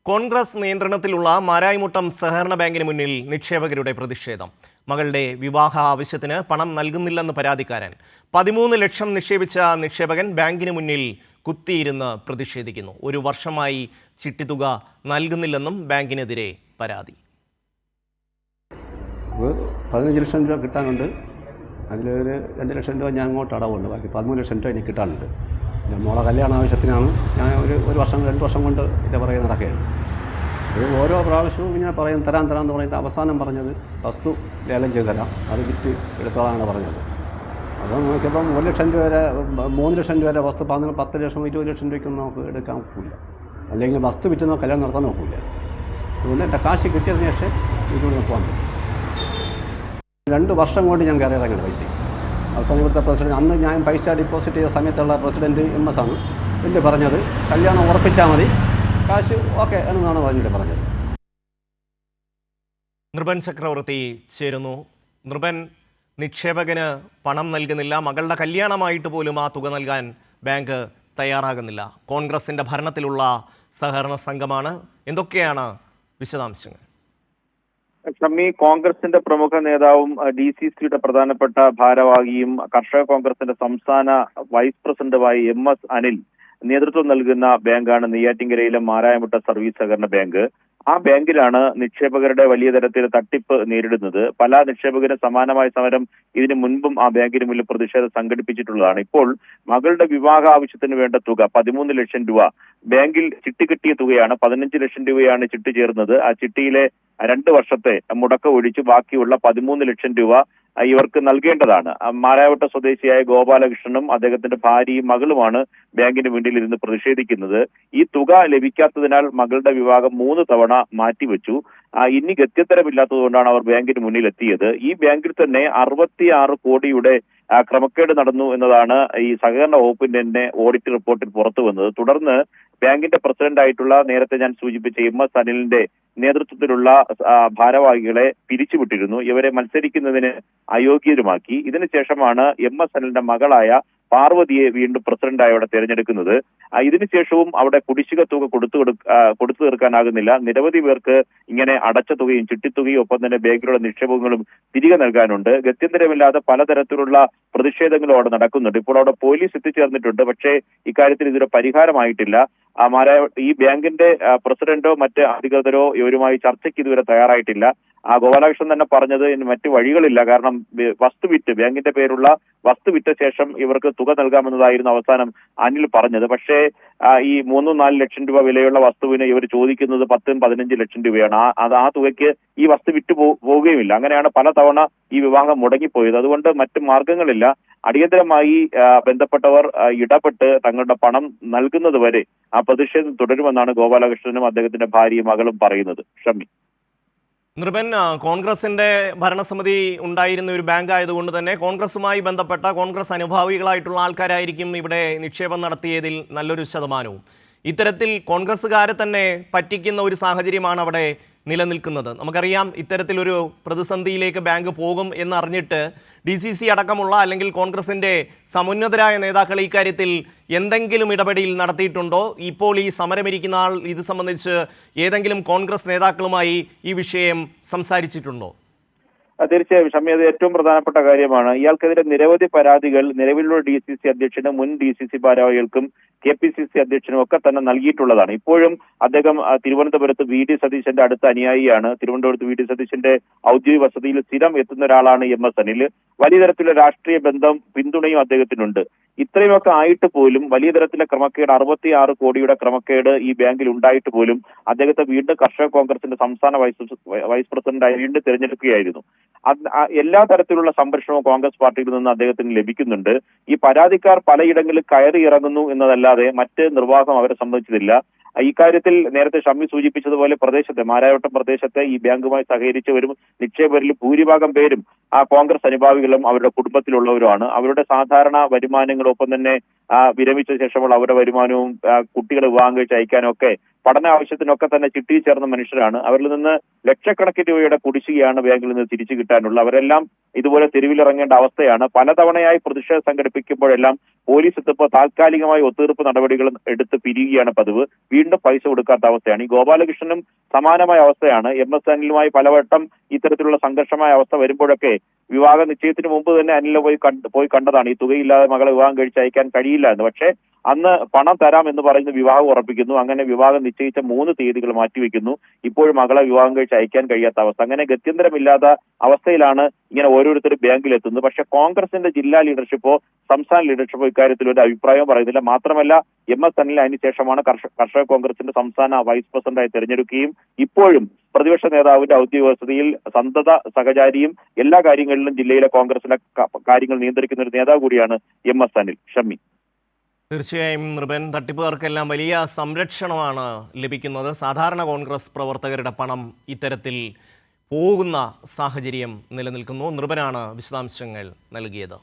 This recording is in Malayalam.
കോൺഗ്രസ് നിയന്ത്രണത്തിലുള്ള മാരായിമുട്ടം സഹകരണ ബാങ്കിന് മുന്നിൽ നിക്ഷേപകരുടെ പ്രതിഷേധം. മകളുടെ വിവാഹ ആവശ്യത്തിന് പണം നൽകുന്നില്ലെന്ന് പരാതിക്കാരൻ. 13 ലക്ഷം നിക്ഷേപിച്ച നിക്ഷേപകൻ ബാങ്കിന് മുന്നിൽ കുത്തിയിരുന്ന് പ്രതിഷേധിക്കുന്നു. ഒരു വർഷമായി ചിട്ടിത്തുക നൽകുന്നില്ലെന്നും ബാങ്കിനെതിരെ പരാതി. 15 ലക്ഷം രൂപ കിട്ടാനുണ്ട്. അതിലൊരു 2 ലക്ഷം രൂപ ഞാൻ അങ്ങോട്ട് അടവുണ്ട്. ബാക്കി 13 ലക്ഷം രൂപ എനിക്ക് കിട്ടാനുണ്ട്. മോളെ കല്യാണ ആവശ്യത്തിനാണ് ഞാൻ ഒരു വർഷം 2 വർഷം കൊണ്ട് ഇതിൻ്റെ പുറകെ നടക്കുകയാണ്. ഇത് ഓരോ പ്രാവശ്യവും ഇങ്ങനെ പറയും തരാമെന്ന് പറയുന്നത് അവസാനം പറഞ്ഞത് വസ്തു ലേലം ചെയ്ത് തരാം, അത് വിറ്റ് എടുത്തോളാണ് പറഞ്ഞത്. അത് നോക്കിയപ്പം 1 ലക്ഷം രൂപ വരെ 3 ലക്ഷം രൂപ വരെ വസ്തു 10 ലക്ഷം 20 ലക്ഷം രൂപയ്ക്കൊന്നും നമുക്ക് എടുക്കാൻ നോക്കില്ല. അല്ലെങ്കിൽ വസ്തു വിറ്റ് കല്യാണം നടത്താൻ നോക്കില്ല. അതുകൊണ്ട് എൻ്റെ കാശ് കിട്ടിയതിന് ശേഷം ഇതിനോട് പോകാൻ പറ്റും. 2 വർഷം കൊണ്ട് ഞാൻ കയറി ഇറങ്ങണം പൈസ. അവസാനം ഇവിടുത്തെ പ്രസിഡന്റ്, അന്ന് ഞാൻ പൈസ ഡിപ്പോസിറ്റ് ചെയ്ത സമയത്തുള്ള പ്രസിഡന്റ് MS ആണ് എൻ്റെ പറഞ്ഞത്, കല്യാണം ഉറപ്പിച്ചാൽ മതി, കാശ് ഓക്കെ എന്നാണ് പറഞ്ഞിട്ട് പറഞ്ഞത്. നൃപൻ ചക്രവർത്തി ചേരുന്നു. നൃപൻ, നിക്ഷേപകന് പണം നൽകുന്നില്ല, മകളുടെ കല്യാണമായിട്ട് പോലും ആ തുക നൽകാൻ ബാങ്ക് തയ്യാറാകുന്നില്ല. കോൺഗ്രസിൻ്റെ ഭരണത്തിലുള്ള സഹകരണ സംഘമാണ്. എന്തൊക്കെയാണ് വിശദാംശങ്ങൾ? ഷമ്മി, കോൺഗ്രസിന്റെ പ്രമുഖ നേതാവും DCCയുടെ പ്രധാനപ്പെട്ട ഭാരവാഹിയും കർഷക കോൺഗ്രസിന്റെ സംസ്ഥാന വൈസ് പ്രസിഡന്റുമായി MS അനിൽ നേതൃത്വം നൽകുന്ന ബാങ്കാണ് നെയ്യാറ്റിൻകരയിലെ മാരായമുട്ടം സർവീസ് സഹകരണ ബാങ്ക്. ആ ബാങ്കിലാണ് നിക്ഷേപകരുടെ വലിയ തരത്തിൽ തട്ടിപ്പ് നേരിടുന്നത്. പല നിക്ഷേപകരും സമാനമായ സമരം ഇതിനു മുൻപും ആ ബാങ്കിന് മുന്നിൽ പ്രതിഷേധം സംഘടിപ്പിച്ചിട്ടുള്ളതാണ്. ഇപ്പോൾ മകളുടെ വിവാഹ ആവശ്യത്തിന് വേണ്ട തുക 13 ലക്ഷം രൂപ ബാങ്കിൽ ചിട്ടി കിട്ടിയ തുകയാണ്. 15 ലക്ഷം രൂപയാണ് ചിട്ടി ചേർന്നത്. ആ ചിട്ടിയിലെ 2 വർഷത്തെ മുടക്കം ഒഴിച്ച് ബാക്കിയുള്ള 13 ലക്ഷം രൂപ ഇവർക്ക് നൽകേണ്ടതാണ്. മാരായവട്ടം സ്വദേശിയായ ഗോപാലകൃഷ്ണനും അദ്ദേഹത്തിന്റെ ഭാര്യയും മകളുമാണ് ബാങ്കിന് മുന്നിൽ ഇരുന്ന് പ്രതിഷേധിക്കുന്നത്. ഈ തുക ലഭിക്കാത്തതിനാൽ മകളുടെ വിവാഹം 3 തവണ മാറ്റിവെച്ചു. ഇനി ഗത്യന്തരമില്ലാത്തതുകൊണ്ടാണ് അവർ ബാങ്കിന് മുന്നിൽ എത്തിയത്. ഈ ബാങ്കിൽ തന്നെ 66 കോടിയുടെ ക്രമക്കേട് നടന്നു എന്നതാണ് ഈ സഹകരണ വകുപ്പിന്റെ തന്നെ ഓഡിറ്റ് റിപ്പോർട്ടിൽ പുറത്തു വന്നത്. തുടർന്ന് ബാങ്കിന്റെ പ്രസിഡന്റായിട്ടുള്ള നേരത്തെ ഞാൻ സൂചിപ്പിച്ച MS അനിലിന്റെ നേതൃത്വത്തിലുള്ള ഭാരവാഹികളെ പിരിച്ചുവിട്ടിരുന്നു. ഇവരെ മത്സരിക്കുന്നതിന് അയോഗ്യരുമാക്കി. ഇതിനുശേഷമാണ് MS അനിലിന്റെ മകളായ പാർവതിയെ വീണ്ടും പ്രസിഡന്റായി അവിടെ തെരഞ്ഞെടുക്കുന്നത്. ഇതിനുശേഷവും അവിടെ കുടിശ്ശിക തുക കൊടുത്തു തീർക്കാനാകുന്നില്ല. നിരവധി പേർക്ക് ഇങ്ങനെ അടച്ച തുകയും ചിട്ടിത്തുകയും ഒപ്പം തന്നെ ബാങ്കിലുള്ള നിക്ഷേപങ്ങളും തിരികെ നൽകാനുണ്ട്. ഗത്യന്തരമില്ലാതെ പലതരത്തിലുള്ള പ്രതിഷേധങ്ങളും അവിടെ നടക്കുന്നുണ്ട്. ഇപ്പോൾ അവിടെ പോലീസ് എത്തിച്ചേർന്നിട്ടുണ്ട്. പക്ഷേ ഇക്കാര്യത്തിൽ ഇതൊരു പരിഹാരമായിട്ടില്ല. ഈ ബാങ്കിന്റെ പ്രസിഡന്റോ മറ്റ് അധികൃതരോ ഇവരുമായി ചർച്ചയ്ക്ക് ഇതുവരെ തയ്യാറായിട്ടില്ല. ഗോപാലകൃഷ്ണൻ തന്നെ പറഞ്ഞത് മറ്റു വഴികളില്ല, കാരണം വസ്തു വിറ്റ് ബാങ്കിന്റെ പേരുള്ള വസ്തു വിറ്റ ശേഷം ഇവർക്ക് തുക നൽകാമെന്നതായിരുന്നു അവസാനം അനിൽ പറഞ്ഞത്. പക്ഷേ ഈ 3-4 ലക്ഷം രൂപ വിലയുള്ള വസ്തുവിന് ഇവർ ചോദിക്കുന്നത് 10-15 ലക്ഷം രൂപയാണ്. ആ തുകയ്ക്ക് ഈ വസ്തു വിറ്റ് പോവുകയുമില്ല. അങ്ങനെയാണ് പലതവണ ഈ വിവാഹം മുടങ്ങിപ്പോയത്. അതുകൊണ്ട് മറ്റു മാർഗങ്ങളില്ല. അടിയന്തരമായി ബന്ധപ്പെട്ടവർ ഇടപെട്ട് തങ്ങളുടെ പണം നൽകുന്നത് വരെ ആ പ്രതിഷേധം തുടരുമെന്നാണ് ഗോപാലകൃഷ്ണനും അദ്ദേഹത്തിന്റെ ഭാര്യയും മകളും പറയുന്നത്. ഷമ്മി, നൃപൻ, കോൺഗ്രസിന്റെ ഭരണസമിതി ഉണ്ടായിരുന്ന ഒരു ബാങ്ക് ആയതുകൊണ്ട് തന്നെ കോൺഗ്രസുമായി ബന്ധപ്പെട്ട കോൺഗ്രസ് അനുഭാവികളായിട്ടുള്ള ആൾക്കാരായിരിക്കും ഇവിടെ നിക്ഷേപം നടത്തിയതിൽ നല്ലൊരു ശതമാനവും. ഇത്തരത്തിൽ കോൺഗ്രസ്സുകാരെ തന്നെ പറ്റിക്കുന്ന ഒരു സാഹചര്യമാണ് അവിടെ നിലനിൽക്കുന്നത്. നമുക്കറിയാം, ഇത്തരത്തിലൊരു പ്രതിസന്ധിയിലേക്ക് ബാങ്ക് പോകും എന്നറിഞ്ഞിട്ട് DCC അടക്കമുള്ള അല്ലെങ്കിൽ കോൺഗ്രസിൻ്റെ സമുന്നതരായ നേതാക്കൾ ഇക്കാര്യത്തിൽ എന്തെങ്കിലും ഇടപെടൽ നടത്തിയിട്ടുണ്ടോ? ഇപ്പോൾ ഈ സമരമിരിക്കുന്ന ആൾ ഇത് സംബന്ധിച്ച് ഏതെങ്കിലും കോൺഗ്രസ് നേതാക്കളുമായി ഈ വിഷയം സംസാരിച്ചിട്ടുണ്ടോ? തീർച്ചയായും ഷമ്മി, അത് ഏറ്റവും പ്രധാനപ്പെട്ട കാര്യമാണ്. ഇയാൾക്കെതിരെ നിരവധി പരാതികൾ നിലവിലുള്ള DCC അധ്യക്ഷനും മുൻ DCC ഭാരവാഹികൾക്കും KPCC അധ്യക്ഷനും ഒക്കെ തന്നെ നൽകിയിട്ടുള്ളതാണ്. ഇപ്പോഴും അദ്ദേഹം തിരുവനന്തപുരത്ത് VD സതീശന്റെ അടുത്ത അനുയായിയാണ്. തിരുവനന്തപുരത്ത് VD സതീശന്റെ ഔദ്യോഗിക വസതിയിൽ സ്ഥിരം എത്തുന്ന ഒരാളാണ് MS അനിൽ. വലിയ തരത്തിലുള്ള രാഷ്ട്രീയ ബന്ധം പിന്തുണയും അദ്ദേഹത്തിനുണ്ട്. ഇത്രയുമൊക്കെ ആയിട്ട് പോലും വലിയ തരത്തിലെ ക്രമക്കേട്, 66 കോടിയുടെ ക്രമക്കേട് ഈ ബാങ്കിൽ ഉണ്ടായിട്ട് പോലും അദ്ദേഹത്തെ വീണ്ടും കർഷക കോൺഗ്രസിന്റെ സംസ്ഥാന വൈസ് പ്രസിഡന്റായി വീണ്ടും തിരഞ്ഞെടുക്കുകയായിരുന്നു. എല്ലാ തരത്തിലുള്ള സംരക്ഷണവും കോൺഗ്രസ് പാർട്ടിയിൽ നിന്ന് അദ്ദേഹത്തിന് ലഭിക്കുന്നുണ്ട്. ഈ പരാതിക്കാർ പലയിടങ്ങളിൽ കയറി ഇറങ്ങുന്നു എന്നതല്ലാതെ മറ്റ് നിർവാഹം അവരെ സംബന്ധിച്ചതില്ല. ഇക്കാര്യത്തിൽ നേരത്തെ ഷമ്മി സൂചിപ്പിച്ചതുപോലെ മാരായവട്ടം പ്രദേശത്തെ ഈ ബാങ്കുമായി സഹകരിച്ചവരും നിക്ഷേപകരിൽ ഭൂരിഭാഗം പേരും കോൺഗ്രസ് അനുഭാവികളും അവരുടെ കുടുംബത്തിലുള്ളവരുമാണ്. അവരുടെ സാധാരണ വരുമാനങ്ങളൊപ്പം തന്നെ വിരമിച്ച ശേഷമുള്ള അവരുടെ വരുമാനവും കുട്ടികളെ വിവാഹം കഴിച്ച് അയക്കാനൊക്കെ പഠന ആവശ്യത്തിനൊക്കെ തന്നെ ചിട്ടി ചേർന്ന മനുഷ്യരാണ്. അവരിൽ നിന്ന് ലക്ഷക്കണക്കിന് രൂപയുടെ കുടിശ്ശികയാണ് ബാങ്കിൽ നിന്ന് തിരിച്ചു കിട്ടാനുള്ളത്. അവരെല്ലാം ഇതുപോലെ തെരുവിലിറങ്ങേണ്ട അവസ്ഥയാണ്. പലതവണയായി പ്രതിഷേധം സംഘടിപ്പിക്കുമ്പോഴെല്ലാം പോലീസ് എത്തുമ്പോൾ താൽക്കാലികമായി ഒത്തുതീർപ്പ് നടപടികൾ എടുത്ത് പിരിയുകയാണ് പതിവ്. വീണ്ടും പൈസ കൊടുക്കാത്ത അവസ്ഥയാണ്. ഈ ഗോപാലകൃഷ്ണനും സമാനമായ അവസ്ഥയാണ്. MS അനിലുമായി പലവട്ടം ഇത്തരത്തിലുള്ള സംഘർഷമായ അവസ്ഥ വരുമ്പോഴൊക്കെ വിവാഹ നിശ്ചയത്തിന് മുമ്പ് തന്നെ അനിലിനെ പോയി കണ്ടതാണ്. ഈ തുകയില്ലാതെ മകളെ വിവാഹം കഴിച്ച് അയക്കാൻ കഴിയില്ല എന്ന്. പക്ഷേ അന്ന് പണം തരാം എന്ന് പറയുന്ന വിവാഹം ഉറപ്പിക്കുന്നു. അങ്ങനെ വിവാഹം നിശ്ചയിച്ച 3 തീയതികൾ മാറ്റിവെക്കുന്നു. ഇപ്പോഴും മകളെ വിവാഹം കഴിച്ച് അയക്കാൻ കഴിയാത്ത അവസ്ഥ. അങ്ങനെ ഗത്യന്തരമില്ലാത്ത അവസ്ഥയിലാണ് ഇങ്ങനെ ഓരോരുത്തരും ബാങ്കിലെത്തുന്നത്. പക്ഷേ കോൺഗ്രസിന്റെ ജില്ലാ ലീഡർഷിപ്പോ സംസ്ഥാന ലീഡർഷിപ്പോ ഇക്കാര്യത്തിൽ ഒരു അഭിപ്രായം പറയുന്നില്ല. മാത്രമല്ല MS അനിൽ അതിനുശേഷമാണ് കർഷക കോൺഗ്രസിന്റെ സംസ്ഥാന വൈസ് പ്രസിഡന്റായി തെരഞ്ഞെടുക്കുകയും ഇപ്പോഴും പ്രതിപക്ഷ നേതാവിന്റെ ഔദ്യോഗിക വസതിയിൽ സന്തത സഹചാരിയും എല്ലാ കാര്യങ്ങളിലും ജില്ലയിലെ കോൺഗ്രസിന്റെ കാര്യങ്ങൾ നിയന്ത്രിക്കുന്ന ഒരു നേതാവ് കൂടിയാണ് MS അനിൽ. ഷമ്മി. തീർച്ചയായും നൃപൻ, തട്ടിപ്പുകാർക്കെല്ലാം വലിയ സംരക്ഷണമാണ് ലഭിക്കുന്നത്. സാധാരണ കോൺഗ്രസ് പ്രവർത്തകരുടെ പണം ഇത്തരത്തിൽ പോകുന്ന സാഹചര്യം നിലനിൽക്കുന്നു. നൃപനാണ് വിശദാംശങ്ങൾ നൽകിയത്.